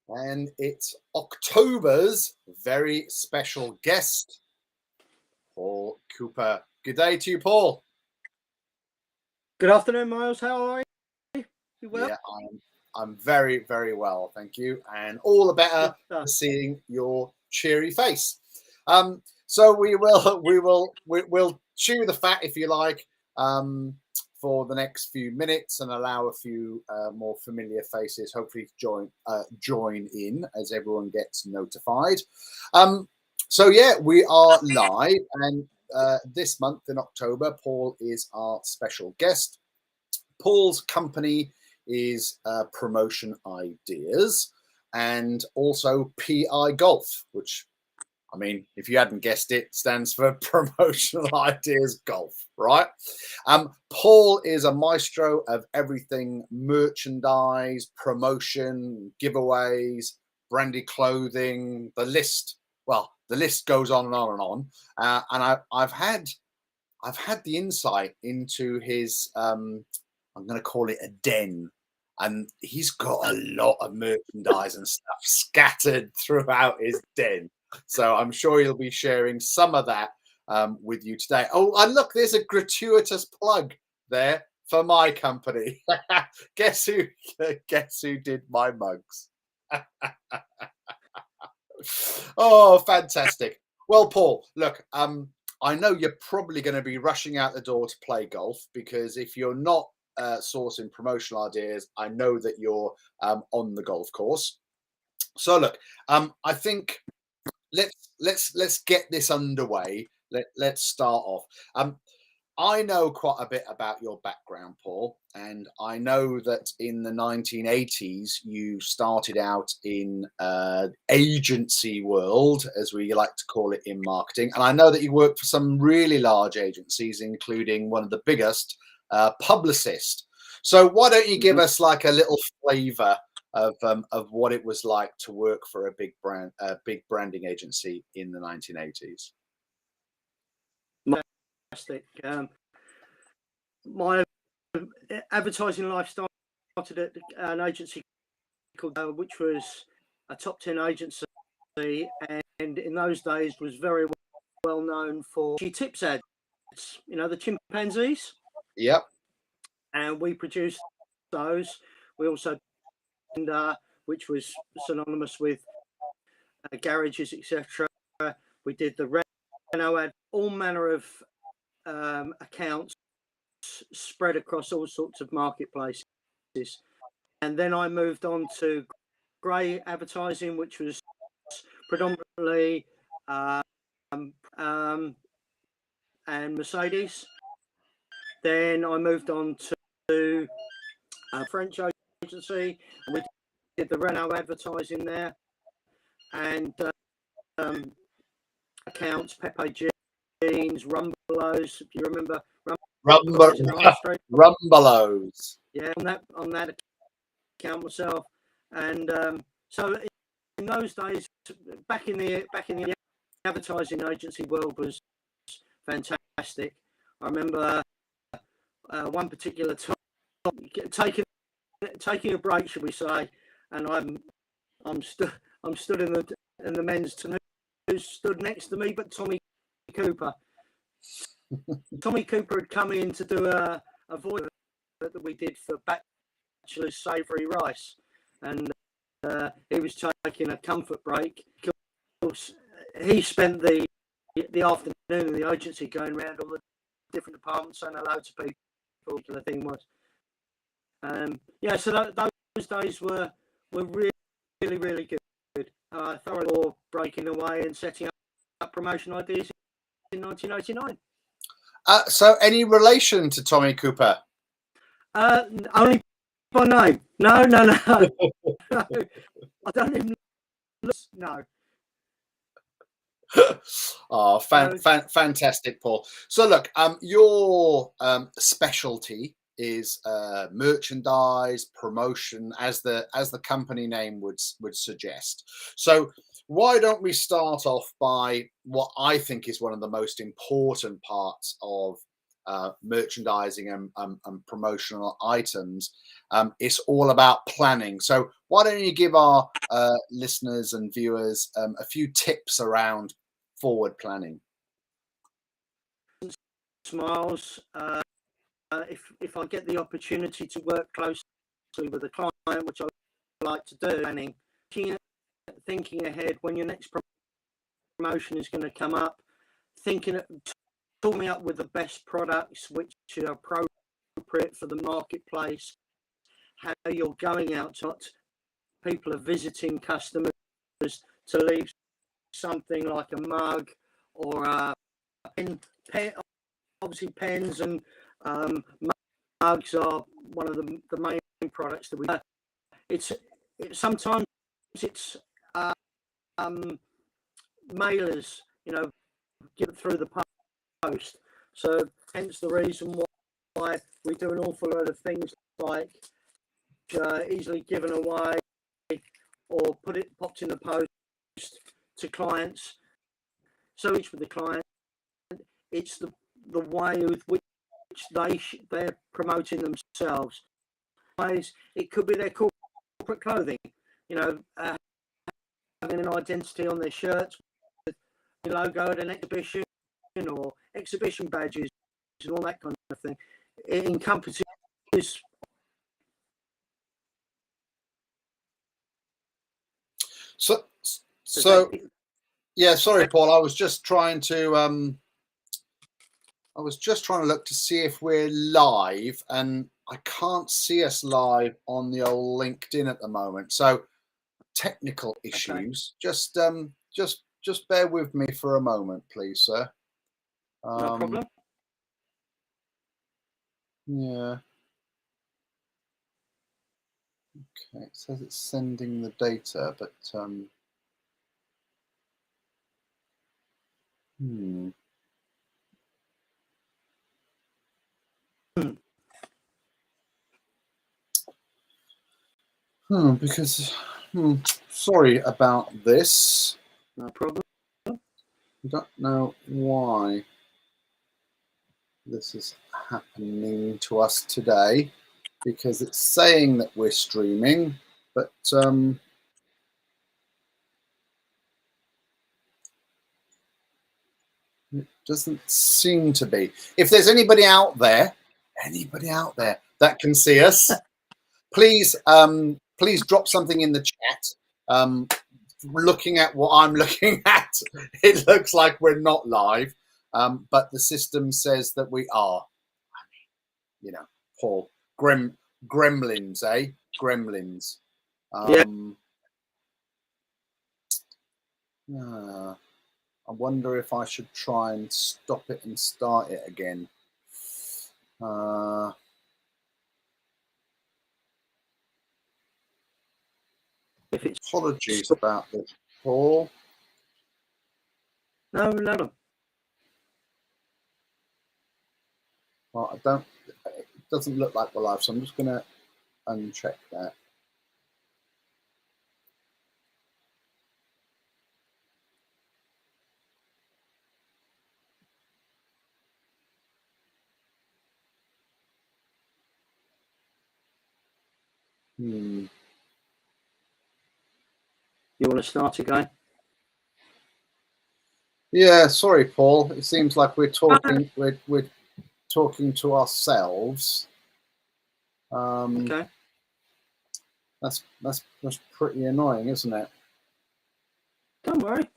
and it's October's very special guest, Paul Cooper. Good day to you, Paul. Good afternoon, Miles. How are you? You well? Yeah, I'm very, very well, thank you, and all the better Good stuff. for seeing your cheery face. So we'll chew the fat if you like, for the next few minutes and allow a few more familiar faces hopefully to join in as everyone gets notified. So yeah, we are live, and this month in October, Paul is our special guest. Paul's company is Promotion Ideas and also PI Golf, which, I mean, if you hadn't guessed it, stands for Promotional Ideas Golf, right? Paul is a maestro of everything merchandise, promotion, giveaways, branded clothing, the list. Well, the list goes on and on and on. And I've had the insight into his I'm going to call it a den, and he's got a lot of merchandise and stuff scattered throughout his den. So I'm sure he'll be sharing some of that with you today. Oh, and look, there's a gratuitous plug there for my company. Guess who did my mugs? Oh, fantastic. Well, Paul, look, I know you're probably going to be rushing out the door to play golf, because if you're not sourcing promotional ideas, I know that you're on the golf course. So look, I think let's get this underway. Let's start off. I know quite a bit about your background, Paul, and I know that in the 1980s you started out in agency world, as we like to call it in marketing, and I know that you worked for some really large agencies, including one of the biggest, Publicist. So why don't you give us like a little flavour of what it was like to work for a big branding agency in the 1980s? Fantastic. My advertising life started at an agency called, which was a top 10 agency, and in those days was very well known for tips ads. You know, the chimpanzees. Yep. And we produced those. We also, which was synonymous with garages, etc. We did the Renault ad, all manner of accounts spread across all sorts of marketplaces. And then I moved on to grey advertising, which was predominantly and Mercedes. Then I moved on to a French agency, and we did the Renault advertising there, and accounts, Pepe Jeans, Rumbelows. If you remember Rumbelows. Yeah, on that account myself, and so in those days, back in the advertising agency world was fantastic. I remember one particular time taking a break, should we say, and I'm stood in the men's team. Who stood next to me but Tommy Cooper. Tommy Cooper had come in to do a voice that we did for Bachelor's Savoury Rice, and he was taking a comfort break. Of course, he spent the afternoon in the agency going around all the different departments saying hello to people. The thing was, yeah. So those days were really, really, really good. Thoroughly breaking away and setting up Promotion Ideas in 1989. So, any relation to Tommy Cooper? Only by name. No. No. I don't even. No. Oh, fantastic, Paul. So, look, your specialty is merchandise promotion, as the company name would suggest. So why don't we start off by what I think is one of the most important parts of merchandising and promotional items. It's all about planning. So why don't you give our listeners and viewers a few tips around forward planning? Smiles. If I get the opportunity to work closely with a client, which I like to do, planning, thinking ahead when your next promotion is going to come up, talking up with the best products which are appropriate for the marketplace, how you're going out to people are visiting customers to leave something like a mug or a pen. Obviously pens and mugs are one of the main products that we have. Sometimes it's mailers, give it through the post. So hence the reason why we do an awful lot of things like easily given away or popped in the post to clients. So each with the client, it's the way with which they're promoting themselves. It could be their corporate clothing, having an identity on their shirts with the logo at an exhibition or exhibition badges and all that kind of thing. It encompasses. So yeah, sorry, Paul. I was just trying to look to see if we're live, and I can't see us live on the old LinkedIn at the moment. So technical issues. Okay. Just bear with me for a moment, please, sir. No problem. Yeah. Okay, it says it's sending the data, but because sorry about this. No problem. I don't know why this is happening to us today, because it's saying that we're streaming, but it doesn't seem to be. If there's anybody out there that can see us, please drop something in the chat. Looking at what I'm looking at, it looks like we're not live, but the system says that we are. Paul, gremlins, eh? Gremlins. I wonder if I should try and stop it and start it again. Apologies about this, Paul. No. Well, it doesn't look like we're live, so I'm just going to uncheck that. You want to start again? Yeah, sorry, Paul. It seems like we're talking. We're talking to ourselves. Okay. That's pretty annoying, isn't it? Don't worry.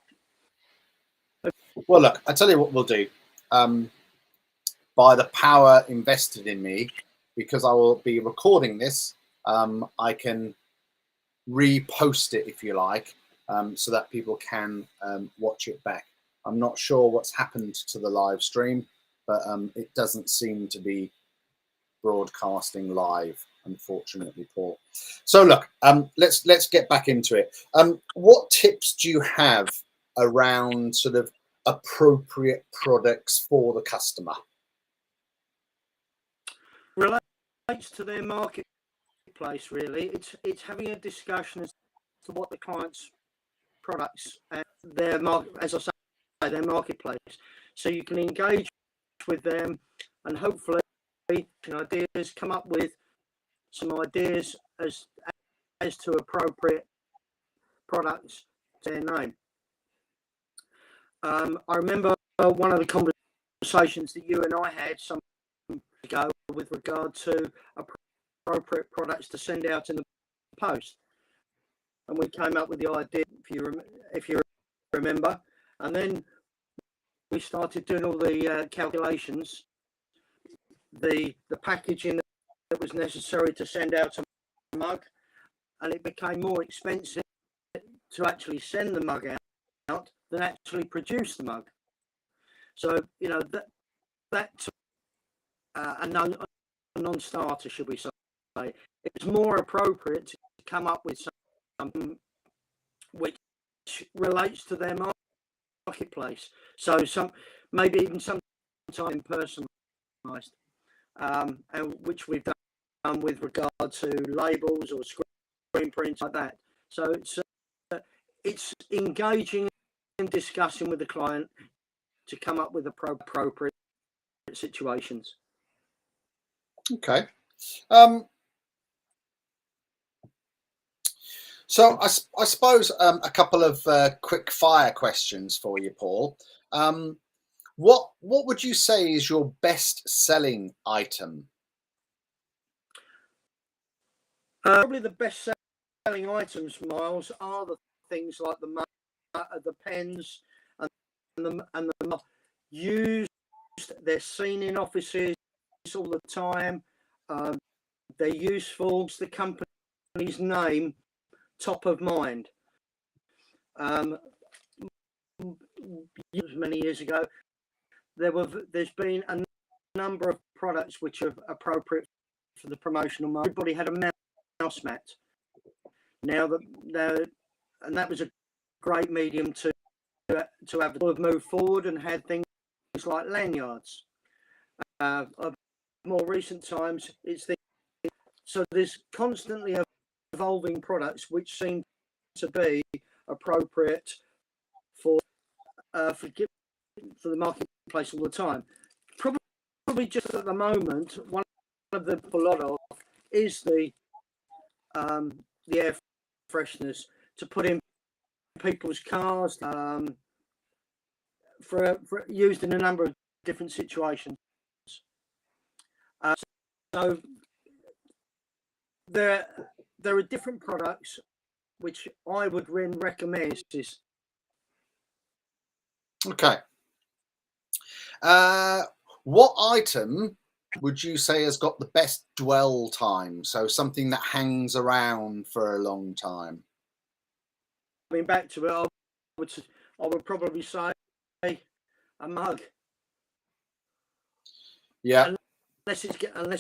Well, look, I tell you what we'll do. By the power invested in me, because I will be recording this, I can repost it, if you like, so that people can watch it back. I'm not sure what's happened to the live stream, but it doesn't seem to be broadcasting live, unfortunately, Paul. So look, let's get back into it. What tips do you have around sort of appropriate products for the customer? Relates to their marketplace, really. It's having a discussion as to what the client's products and their market, as I say, their marketplace. So you can engage with them and hopefully ideas, come up with some ideas as to appropriate products to their name. I remember one of the conversations that you and I had some ago with regard to appropriate products to send out in the post, and we came up with the idea, if you remember, and then we started doing all the calculations, the packaging that was necessary to send out a mug, and it became more expensive to actually send the mug out than actually produce the mug. So that's a non-starter, should we say. It's more appropriate to come up with something which relates to their marketplace. So maybe even sometime personalised, and which we've done with regard to labels or screen prints like that. So it's engaging and discussing with the client to come up with appropriate situations. Okay. So I suppose a couple of quick fire questions for you, Paul. What would you say is your best selling item? Probably the best selling items, Miles, are the things like the pens and the used. They're seen in offices all the time. They're useful. The company's name top of mind. Many years ago, there's been a number of products which are appropriate for the promotional market. Everybody had a mouse mat. And that was a great medium to have moved forward and had things like lanyards. Of more recent times, so there's constantly evolving products which seem to be appropriate for the marketplace all the time. Probably just at the moment, one of the lot of is the air fresheners to put in people's cars, for used in a number of different situations. So there are different products which I would recommend. Okay. What item would you say has got the best dwell time? So something that hangs around for a long time. Coming back to it, I would probably say a mug. Yeah. Unless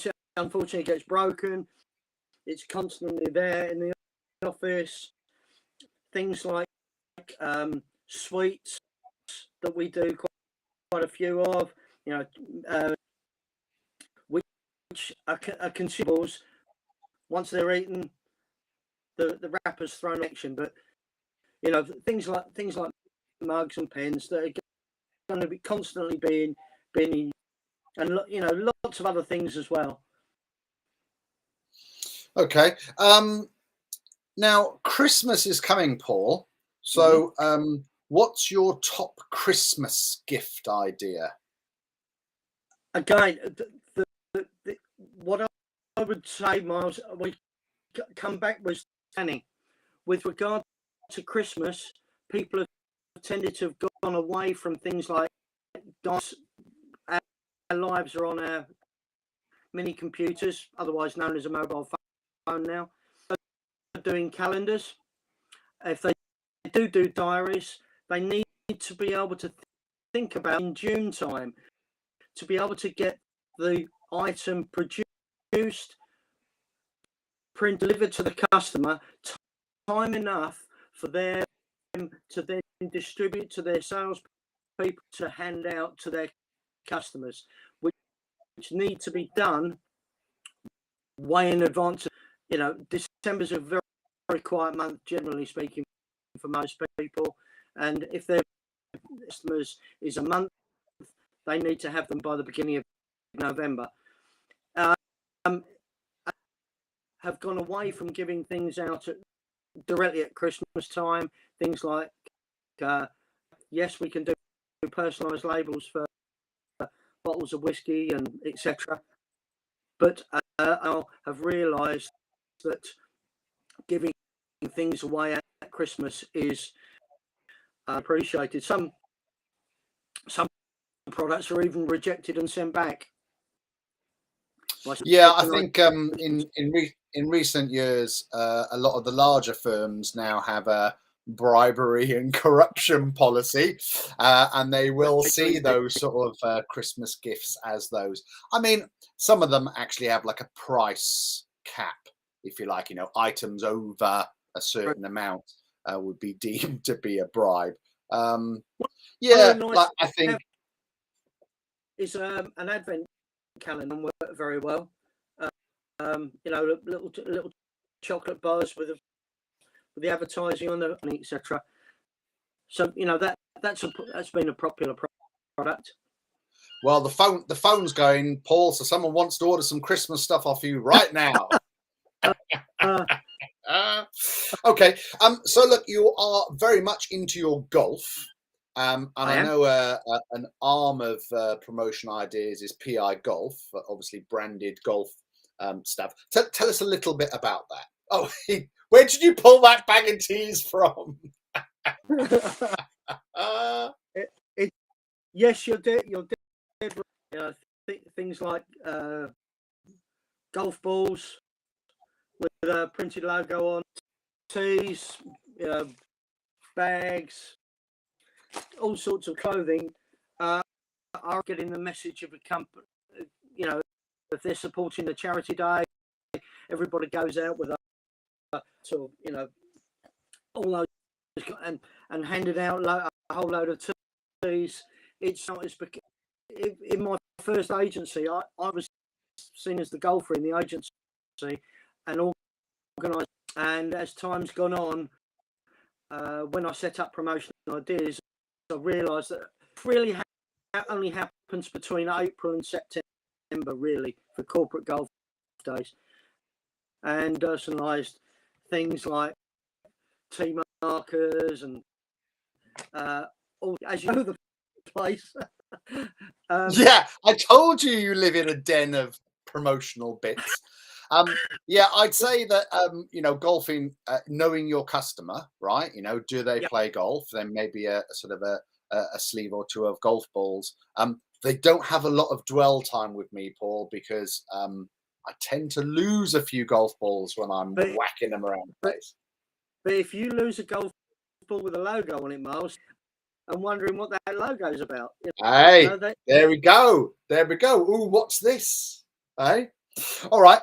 it unfortunately gets broken, it's constantly there in the office. Things like sweets that we do quite a few of, which are consumables. Once they're eaten, the wrapper's thrown in action. But things like mugs and pens that are going to be constantly being and lots of other things as well. Okay. Now Christmas is coming, Paul. So what's your top Christmas gift idea? Again, what I would say, Miles, we come back with planning. With regard to Christmas, people have tended to have gone away from things like dice. Our lives are on our mini computers, otherwise known as a mobile phone now. Doing calendars. If they do diaries, they need to be able to think about in June time to be able to get the item produced, print, delivered to the customer time enough for them to then distribute to their sales people to hand out to their customers, which need to be done way in advance. December's a very, very quiet month, generally speaking, for most people. And if their customers is a month, they need to have them by the beginning of November, have gone away from giving things out directly at Christmas time. Things like, yes, we can do personalised labels for bottles of whiskey and etc. But I have realised that giving things away at Christmas is appreciated. Some products are even rejected and sent back. Yeah, I think in recent years, a lot of the larger firms now have a bribery and corruption policy, and they will see those sort of Christmas gifts as those. I mean, some of them actually have like a price cap, if you like. You know, items over a certain amount would be deemed to be a bribe. Yeah, like, I think is an advent calendar work very well. You know, little chocolate bars with the advertising on the etc. So you know that's been a popular product. Well, the phone's going, Paul. So someone wants to order some Christmas stuff off you right now. Okay. So look, you are very much into your golf. And I know an arm of promotion ideas is PI Golf, obviously branded golf stuff. Tell us a little bit about that. Oh, where did you pull that bag of teas from? Yes, you're dead. Things like golf balls with a printed logo on, tees, bags, all sorts of clothing are getting the message of a company. You know, if they're supporting the charity day, everybody goes out with a sort of, you know, all those and handed out a whole load of tees. It's in my first agency, I was seen as the golfer in the agency and organised. And as time's gone on, when I set up promotional ideas, I realised that it really only happens between April and September, really, for corporate golf days. And personalised things like tee markers and all, as you know, the place. Yeah, I told you live in a den of promotional bits. Yeah, I'd say that you know, golfing, knowing your customer, right? You know, do they play golf? Then maybe a sort of a sleeve or two of golf balls. They don't have a lot of dwell time with me, Paul, because I tend to lose a few golf balls when I'm whacking them around the place. But if you lose a golf ball with a logo on it, Miles, I'm wondering what that logo is about. You know, hey, there we go. There we go. Ooh, what's this? Hey, all right.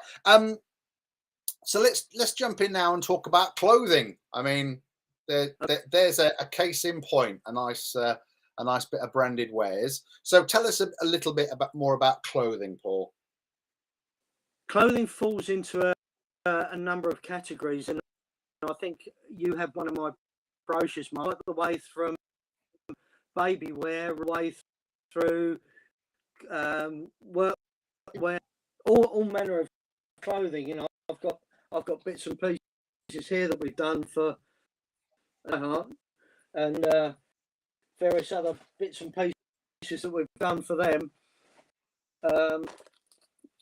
So let's jump in now and talk about clothing. I mean, there's a case in point, a nice bit of branded wares. So tell us a little bit more about clothing, Paul. Clothing falls into a number of categories, and I think you have one of my brochures, Mark, the way from baby wear, way through work wear, all manner of clothing. You know, I've got bits and pieces here that we've done for and various other bits and pieces that we've done for them.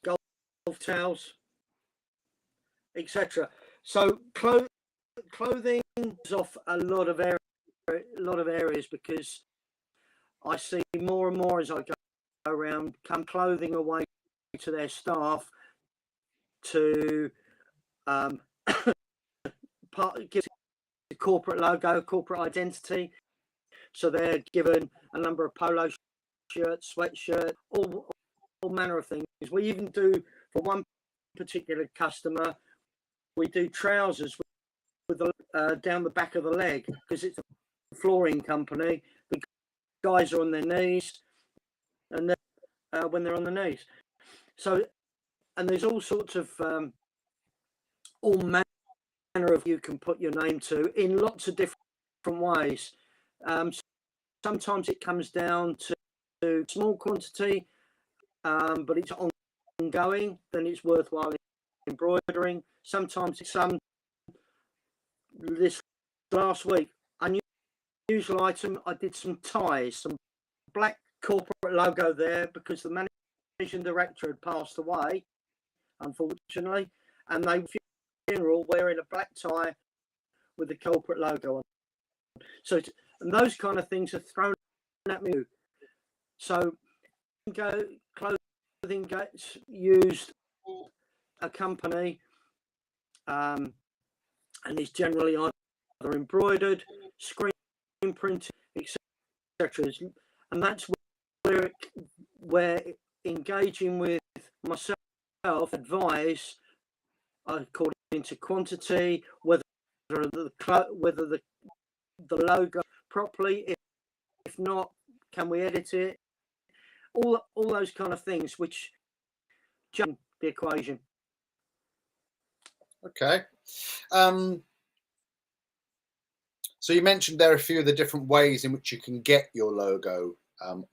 Golf towels, etc. So clothing is off a lot of areas because I see more and more as I go around come clothing away to their staff to give the corporate logo, corporate identity. So they're given a number of polo shirts, sweatshirts, all manner of things. We even do, for one particular customer, we do trousers with the down the back of the leg because it's a flooring company. The guys are on their knees, and when they're on the knees. So, and there's all sorts of all manner of you can put your name to in lots of different ways. Sometimes it comes down to small quantity, but it's ongoing, then it's worthwhile embroidering. Sometimes it's this last week, unusual item, I did some ties, some black corporate logo there because the managing director had passed away, unfortunately, and they were funeral wearing a black tie with the corporate logo on. So, and those kind of things are thrown at me. So, clothing gets used a company, and it's generally either embroidered, screen printed, etc. And that's where engaging with myself, advise according to quantity, whether the logo properly. If not, can we edit it? All those kind of things which change the equation. Okay. So you mentioned there are a few of the different ways in which you can get your logo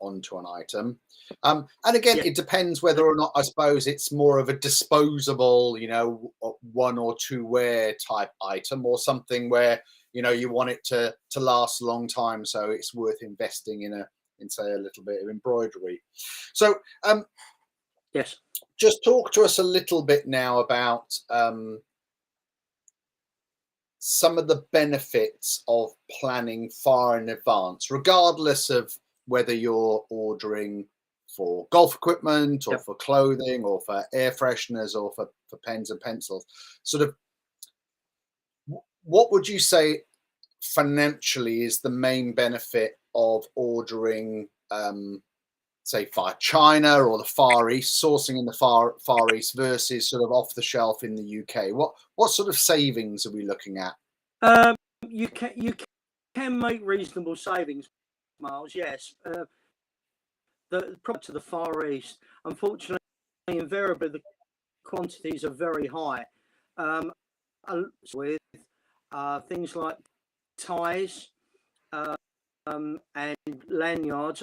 onto an item. And again, it depends whether or not, I suppose, it's more of a disposable, you know, 1 or 2 wear type item, or something where, you know, you want it to last a long time, so it's worth investing in say a little bit of embroidery. So yes, just talk to us a little bit now about some of the benefits of planning far in advance, regardless of whether you're ordering for golf equipment or for clothing or for air fresheners or for pens and pencils. Sort of, what would you say financially is the main benefit of ordering, say, via China or the Far East, sourcing in the Far East versus sort of off the shelf in the UK? What sort of savings are we looking at? You can make reasonable savings, Miles. Yes, the product to the Far East, unfortunately, invariably the quantities are very high. With things like ties and lanyards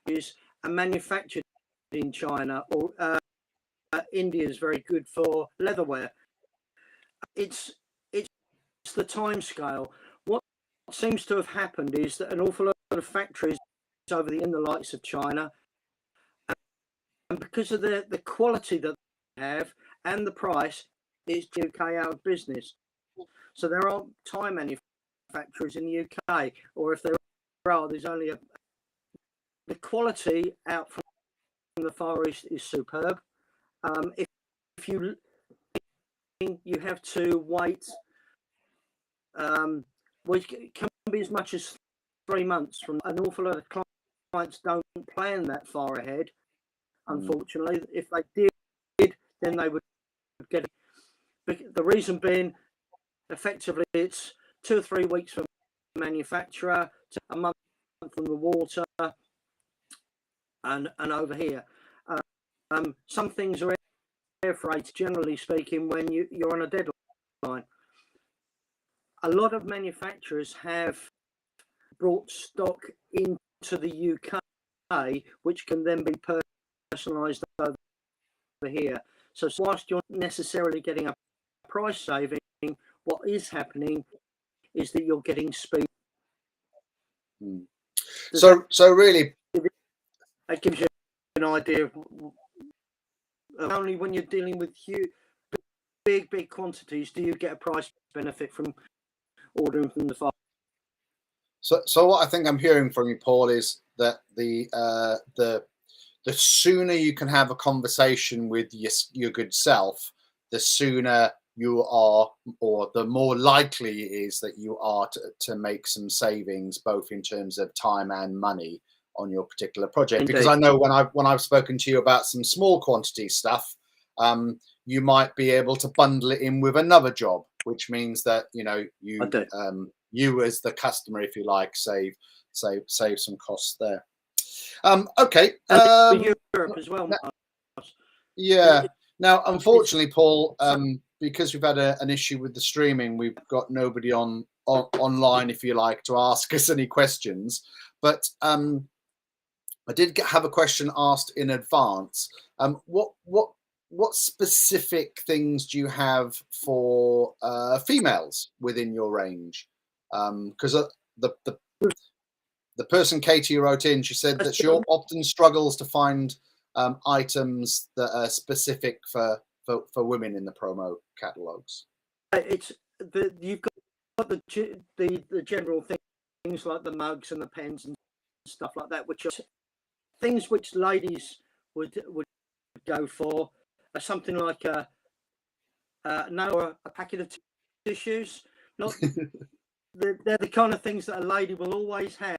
are manufactured in China, or India is very good for leatherware. It's the time scale. What seems to have happened is that an awful lot of factories over in the likes of China, and because of the quality that they have and the price, it's UK out of business. So there aren't tie manufacturers in the UK, or if there are, there's only the quality out from the Far East is superb. If you have to wait, which can be as much as 3 months. From an awful lot of clients don't plan that far ahead, unfortunately. If they did, then they would get it. But the reason being, effectively, it's 2 or 3 weeks from the manufacturer to a month from the water, and over here. Some things are air freight, generally speaking, when you're on a deadline. A lot of manufacturers have brought stock into the UK, which can then be personalised over here. So whilst you're not necessarily getting a price saving, what is happening is that you're getting speed. So really, that gives you an idea of only when you're dealing with huge, big quantities do you get a price benefit from ordering from the farm. So what I think I'm hearing from you, Paul, is that the sooner you can have a conversation with your good self, the sooner you are, or the more likely it is that you are to make some savings, both in terms of time and money on your particular project. Indeed. Because I know when I've spoken to you about some small quantity stuff, you might be able to bundle it in with another job, which means that you as the customer, if you like, save some costs there. Okay. Europe as well. Yeah. Now, unfortunately, Paul, because we've had an issue with the streaming, we've got nobody online, if you like, to ask us any questions. But I did have a question asked in advance. What specific things do you have for females within your range? Because the person Katie wrote in, she said that she often struggles to find items that are specific for women in the promo catalogs. It's you've got the general things like the mugs and the pens and stuff like that, which are things which ladies would go for. Something like a packet of tissues. Not they're the kind of things that a lady will always have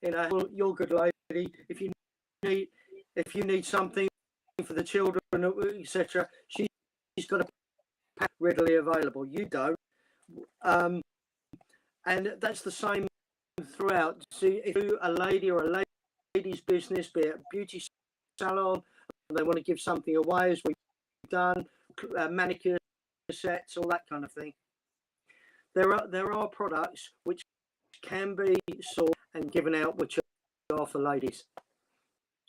in a "you're good lady" if you need something for the children, etc. She's got a pack readily available. You don't, and that's the same throughout. See, if you're a lady or a lady's business, be it a beauty salon, and they want to give something away, as we've done, manicure sets, all that kind of thing. There are products which can be sold and given out, which are for ladies.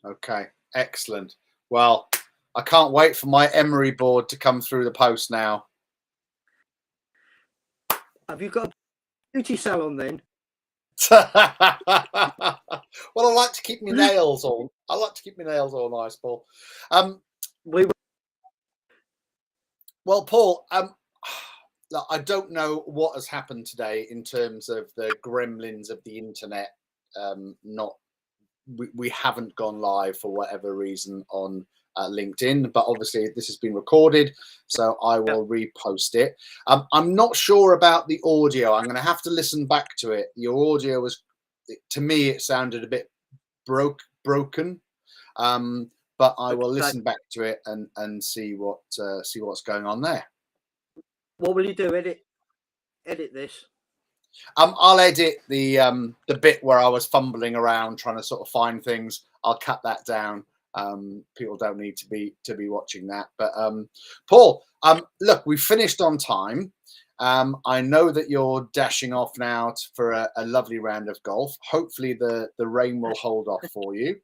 Okay, excellent. Well, I can't wait for my emery board to come through the post now. Have you got a beauty salon then? Well, I like to keep my nails all. I like to keep my nails all nice, Paul. Well, Paul, I don't know what has happened today in terms of the gremlins of the internet. We haven't gone live for whatever reason on LinkedIn, but obviously this has been recorded, so I will repost it. I'm not sure about the audio. I'm going to have to listen back to it. Your audio was, to me, it sounded a bit broken, but I will listen back to it and see what's going on there. What will you do? Edit this? I'll edit the bit where I was fumbling around trying to sort of find things. I'll cut that down. People don't need to be watching that. But Paul, look, we finished on time. I know that you're dashing off now for a lovely round of golf. Hopefully the rain will hold off for you.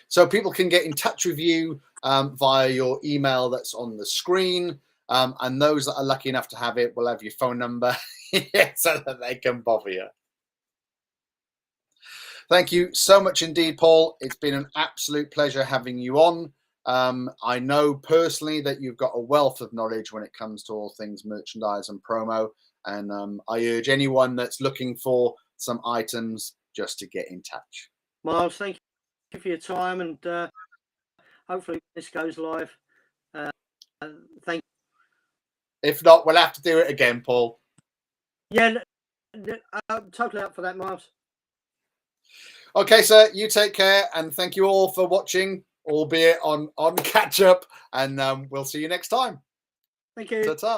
So people can get in touch with you via your email that's on the screen. And those that are lucky enough to have it will have your phone number so that they can bother you. Thank you so much indeed, Paul. It's been an absolute pleasure having you on. I know personally that you've got a wealth of knowledge when it comes to all things merchandise and promo. And I urge anyone that's looking for some items just to get in touch. Miles, thank you for your time, and hopefully this goes live. Thank you. If not, we'll have to do it again, Paul. Yeah, I'm totally up for that, Miles. Okay, sir, you take care, and thank you all for watching, albeit on catch up, and we'll see you next time. Thank you. Ta-ta.